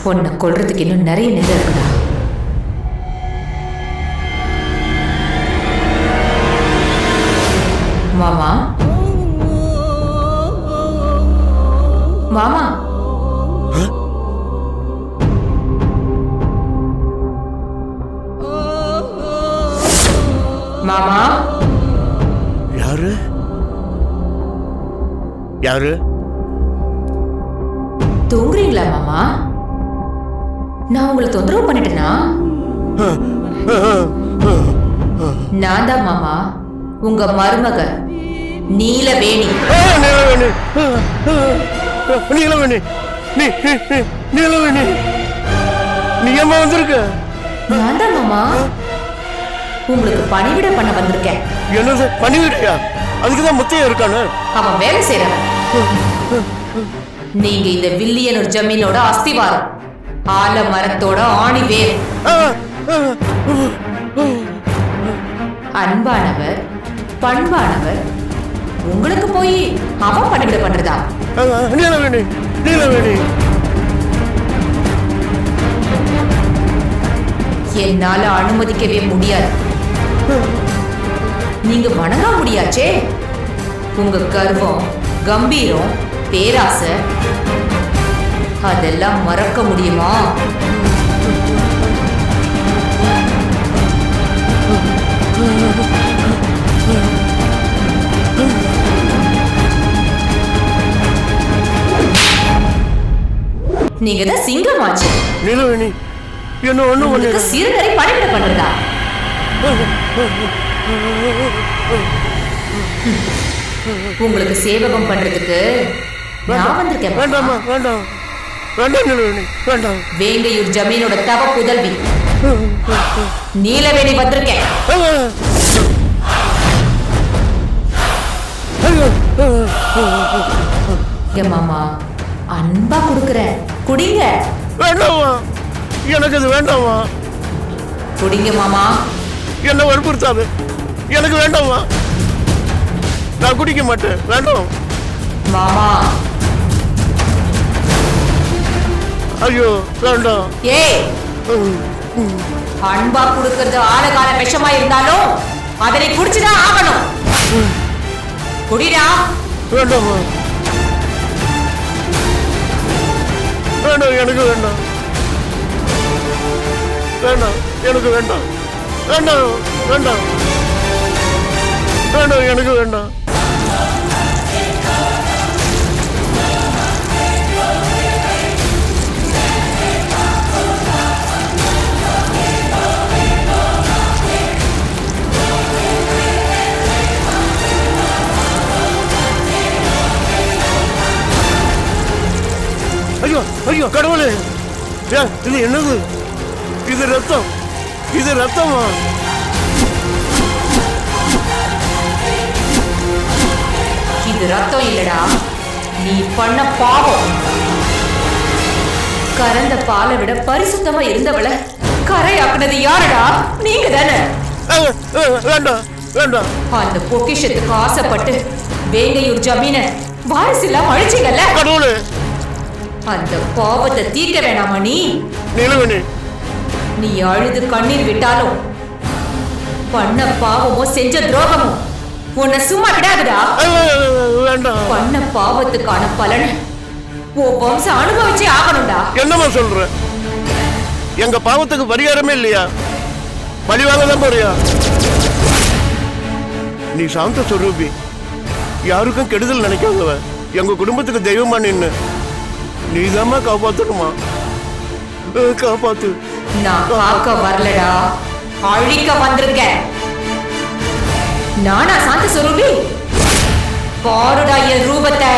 உன்னை கொல்றதுக்கு இன்னும் நிறைய நேரம் இருக்குடா. மாமா மாமா மாமா யாரு யாரு? தூங்குறீங்களா மாமா? நான் உங்களை தொந்தரவு பண்ணிட்டேனா? நான் தான் மாமா, உங்க மருமக நீலவேணி. நீலவேணி, நீலவேணி, நீ ஏமா வந்திருக்க? நான் தான் மாமா, உங்களுக்கு பணிவிட பண்ண வந்திருக்கேன். என்னது பணிவிடையா? அதுக்குதான் முத்தையா இருக்கானு. அவன் வேலை செய்யறவன். நீங்க இந்த வில்லியனூர் ஜமீனோட அஸ்திவாரம், ஆலமரத்தோட ஆணி வேர். அன்பானவர், பண்பானவர், உங்களுக்கு போய் அவன் பணிவிட பண்றதா? நீலவேணி, நீலவேணி, என்னால அனுமதிக்கவே முடியாது. நீங்க வணங்க முடியாச்சே. உங்க கர்வம், கம்பீரம், பேராசை அதெல்லாம் மறக்க முடியுமா? நீங்க தான் சிங்கமாச்சு. நீலவேணி, என்ன ஒண்ணு உங்களுக்கு சிறுநரை பணிவிட பண்றதா? உங்களுக்கு சேவகம் பண்றதுக்கு நான் வந்திருக்கேன். வேண்டாமா, வேண்டாம், வேண்டாம் நீலவேணி, வேண்டாம். வேங்கையூர் ஜமீனோட தவ புதல்வி நீலவேணி வந்திருக்கேன். மாமா அன்பா குடுக்கற, குடிங்க. வேண்டாமா, எனக்கு அது வேண்டாமா. குடிங்க மாமா. என்ன வற்புறுத்தாது, எனக்கு வேண்டாமா. நான் குடிக்க மாட்டேன், வேண்டாம் மாமா. ஐயோ வேண்டாம். ஏய், அன்பா குடுக்கறது ஆழகால விஷமா இருந்தாலும் அதனை குடிச்சுதான் ஆகணும். குடிடா. வேண்டாமா, வேண்டாம், எனக்கு வேண்டாம், வேண்டாம், எனக்கு வேண்டாம், வேண்டாம், வேண்டாம், வேண்டாம், எனக்கு வேண்டாம். ஐயோ ஐயோ கடவுளே, இது என்னது? இது ரத்தம், இது ரத்தமா? இது ரத்தம் இல்லடா, நீ பண்ண பாவம். கறந்த பாலை விட பரிசுத்தமா இருந்தவள கரையாக்குனது யாருடா? நீங்க தானே. வேண்டாம், வேண்டாம். அந்த பொக்கிஷத்துக்கு ஆசைப்பட்டு வேங்கையூர் ஜமீன வாரிசில்லாம் அழிச்சிங்கல்ல. கடவுளே, அந்த பாவத்தை தீர்க்க வேணாமா நீ? நீலவேணி, நீ அழுது கண்ணீர் விட்டாலும் பண்ண பாவமோ செஞ்ச துரோகமோ உன்னை சும்மா விடாதுடா. வேண்டாம். பண்ண பாவத்துக்கான பலனை உன் வம்சம் அனுபவிச்சே ஆகணும்டா. என்னமா சொல்ற? எங்க பாவத்துக்கு பரிகாரமே இல்லையா? பழிவாங்க தான் போறியா? நீ சாந்த சொரூபி, யாருக்கும் கெடுதல் நினைக்காதவ, எங்க குடும்பத்துக்கு தெய்வமா நின்னு நீதாம்மா காப்பாத்தணுமா? காப்பாத்து. நான் காக்க வரலடா, அழிக்க வந்திருக்கேன். நானா சாந்த சொரூபி? பாருடா என் ரூபத்தை.